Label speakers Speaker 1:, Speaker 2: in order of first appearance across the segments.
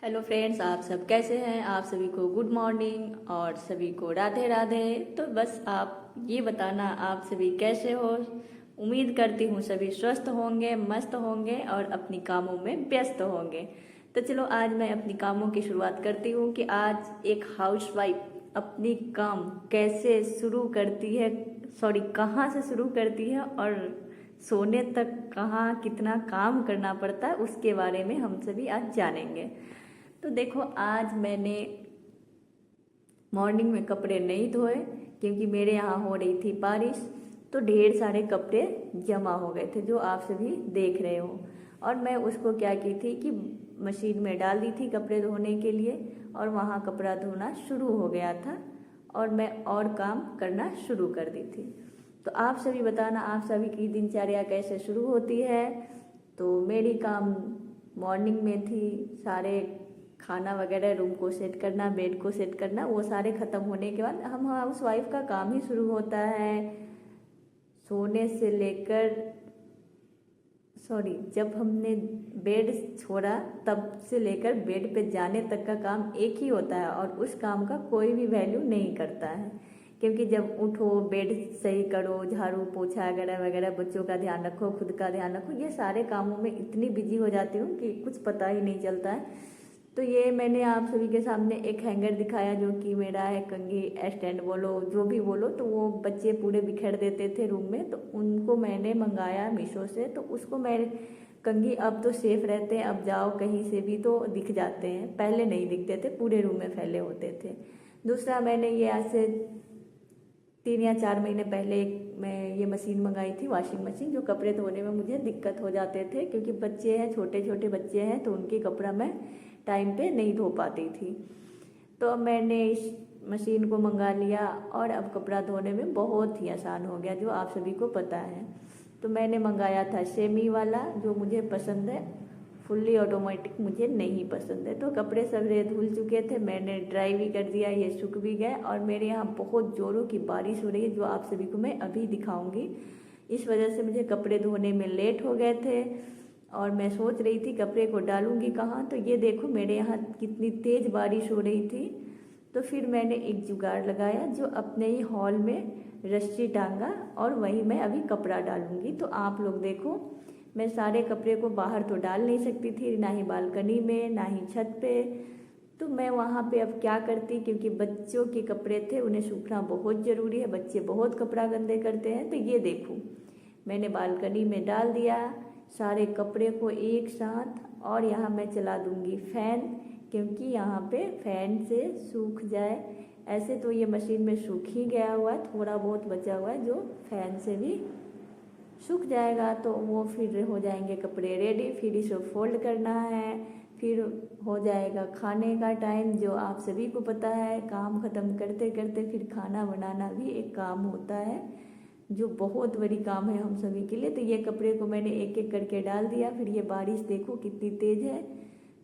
Speaker 1: Hello friends, आप सब कैसे हैं। आप सभी को गुड मॉर्निंग और सभी को राधे राधे। तो बस आप ये बताना आप सभी कैसे हो। उम्मीद करती हूँ सभी स्वस्थ होंगे, मस्त होंगे और अपनी कामों में व्यस्त होंगे। तो चलो आज मैं अपनी कामों की शुरुआत करती हूँ कि आज एक हाउसवाइफ अपनी काम कैसे शुरू करती है, कहाँ से शुरू करती है और सोने तक कहाँ कितना काम करना पड़ता है, उसके बारे में हम सभी आज जानेंगे। तो देखो, आज मैंने मॉर्निंग में कपड़े नहीं धोए क्योंकि मेरे यहाँ हो रही थी बारिश। तो ढेर सारे कपड़े जमा हो गए थे जो आप सभी देख रहे हो। और मैं उसको क्या की थी कि मशीन में डाल दी थी कपड़े धोने के लिए, और वहाँ कपड़ा धोना शुरू हो गया था और मैं और काम करना शुरू कर दी थी। तो आप सभी बताना आप सभी की दिनचर्या कैसे शुरू होती है। तो मेरी काम मॉर्निंग में थी, सारे खाना वगैरह, रूम को सेट करना, बेड को सेट करना, वो सारे ख़त्म होने के बाद हम हाउस वाइफ का काम ही शुरू होता है। सोने से लेकर जब हमने बेड छोड़ा तब से लेकर बेड पे जाने तक का काम एक ही होता है और उस काम का कोई भी वैल्यू नहीं करता है। क्योंकि जब उठो, बेड सही करो, झाड़ू पोछा वगैरह वगैरह, बच्चों का ध्यान रखो, खुद का ध्यान रखो, ये सारे कामों में इतनी बिजी हो जाती हूँ कि कुछ पता ही नहीं चलता है। तो ये मैंने आप सभी के सामने एक हैंगर दिखाया जो कि मेरा है, कंघी स्टैंड बोलो जो भी बोलो। तो वो बच्चे पूरे बिखेर देते थे रूम में, तो उनको मैंने मंगाया मीशो से। तो उसको मैं कंघी अब तो सेफ रहते हैं, अब जाओ कहीं से भी तो दिख जाते हैं, पहले नहीं दिखते थे, पूरे रूम में फैले होते थे। दूसरा, मैंने ये आज से 3 या 4 महीने पहले मैं ये मशीन मंगाई थी, वॉशिंग मशीन, जो कपड़े धोने में मुझे दिक्कत हो जाते थे क्योंकि बच्चे हैं, छोटे छोटे बच्चे हैं, तो उनके कपड़ा मैं टाइम पे नहीं धो पाती थी। तो अब मैंने इस मशीन को मंगा लिया और अब कपड़ा धोने में बहुत ही आसान हो गया, जो आप सभी को पता है। तो मैंने मंगाया था सेमी वाला, जो मुझे पसंद है, फुल्ली ऑटोमेटिक मुझे नहीं पसंद है। तो कपड़े सवेरे धुल चुके थे, मैंने ड्राई भी कर दिया, ये सूख भी गए। और मेरे यहाँ बहुत ज़ोरों की बारिश हो रही है, जो आप सभी को मैं अभी दिखाऊंगी। इस वजह से मुझे कपड़े धोने में लेट हो गए थे और मैं सोच रही थी कपड़े को डालूंगी कहाँ। तो ये देखो मेरे यहाँ कितनी तेज़ बारिश हो रही थी। तो फिर मैंने एक जुगाड़ लगाया, जो अपने ही हॉल में रस्सी टांगा और वहीं मैं अभी कपड़ा डालूंगी। तो आप लोग देखो, मैं सारे कपड़े को बाहर तो डाल नहीं सकती थी, ना ही बालकनी में, ना ही छत पे। तो मैं वहाँ पे अब क्या करती, क्योंकि बच्चों के कपड़े थे, उन्हें सूखना बहुत ज़रूरी है, बच्चे बहुत कपड़ा गंदे करते हैं। तो ये देखो मैंने बालकनी में डाल दिया सारे कपड़े को एक साथ। और यहाँ मैं चला दूँगी फ़ैन, क्योंकि यहाँ पे फ़ैन से सूख जाए। ऐसे तो ये मशीन में सूख ही गया हुआ है, थोड़ा बहुत बचा हुआ है जो फ़ैन से भी सूख जाएगा। तो वो फिर हो जाएंगे कपड़े रेडी। फिर इसे फोल्ड करना है, फिर हो जाएगा खाने का टाइम, जो आप सभी को पता है। काम ख़त्म करते करते फिर खाना बनाना भी एक काम होता है, जो बहुत बड़ी काम है हम सभी के लिए। तो ये कपड़े को मैंने एक एक करके डाल दिया। फिर ये बारिश देखो कितनी तेज़ है,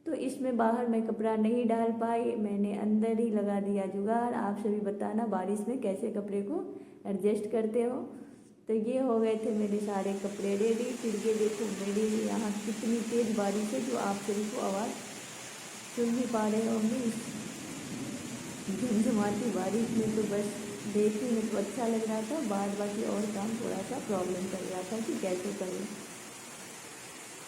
Speaker 1: तो इसमें बाहर मैं कपड़ा नहीं डाल पाई, मैंने अंदर ही लगा दिया जुगाड़। आप सभी बताना बारिश में कैसे कपड़े को एडजस्ट करते हो। तो ये हो गए थे मेरे सारे कपड़े रेडी। फिर ये देखो मेरी यहाँ कितनी तेज़ बारिश है, जो आप सभी को आवाज़ सुन ही पा रहे होंगे। झमझमाती बारिश में तो बस देखने में तो अच्छा लग रहा था, बाद बाकी और काम थोड़ा सा प्रॉब्लम कर रहा था कि कैसे करूँ।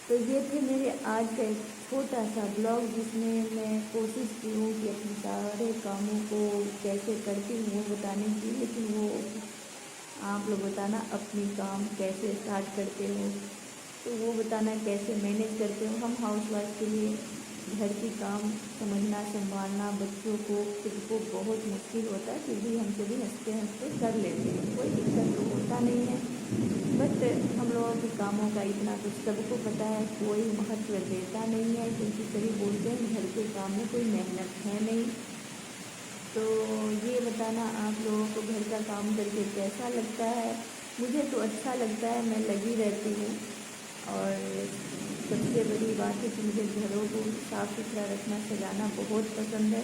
Speaker 1: तो ये थे मेरे आज का एक छोटा सा ब्लॉग, जिसमें मैं कोशिश की हूँ कि अपने सारे कामों को कैसे करती हूँ वो बताने की। लेकिन वो आप लोग बताना अपनी काम कैसे स्टार्ट करते हो, तो वो बताना कैसे मैनेज करते हो। हम हाउसवाइफ के लिए घर की काम समझना, संभालना, बच्चों को, खुद को बहुत मुश्किल होता है। फिर भी हम सभी हंसते हंसते कर लेते हैं, कोई दिक्कत तो होता नहीं है। बट हम लोगों के कामों का इतना कुछ सबको पता है, कोई महत्व देता नहीं है, क्योंकि सभी बोलते हैं घर के काम में कोई मेहनत है नहीं। तो ये बताना आप लोगों को घर का काम करके कैसा लगता है। मुझे तो अच्छा लगता है, मैं लगी रहती हूँ। और सबसे बड़ी बात है कि मुझे घरों को साफ़ सुथरा रखना, सजाना बहुत पसंद है।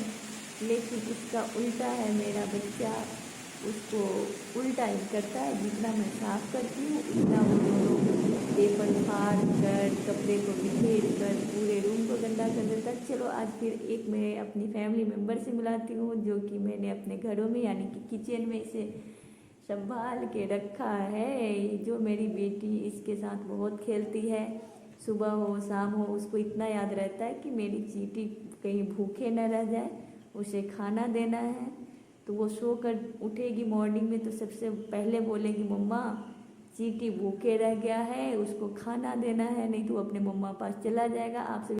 Speaker 1: लेकिन इसका उल्टा है, मेरा बच्चा उसको उल्टा ही करता है। जितना मैं साफ करती हूँ उतना वो दोनों पेपर फाड़ कर, कपड़े को बिखेर कर पूरे रूम को गंदा कर देता है। चलो आज फिर एक मैं अपनी फैमिली मेम्बर से मिलाती हूँ, जो कि मैंने अपने घरों में यानी कि किचन में इसे संभाल के रखा है। जो मेरी बेटी इसके साथ बहुत खेलती है, सुबह हो शाम हो उसको इतना याद रहता है कि मेरी चींटी कहीं भूखे न रह जाए, उसे खाना देना है। तो वो सो कर उठेगी मॉर्निंग में तो सबसे पहले बोलेगी मम्मा चींटी भूखे रह गया है, उसको खाना देना है, नहीं तो अपने मम्मा पास चला जाएगा। आप सभी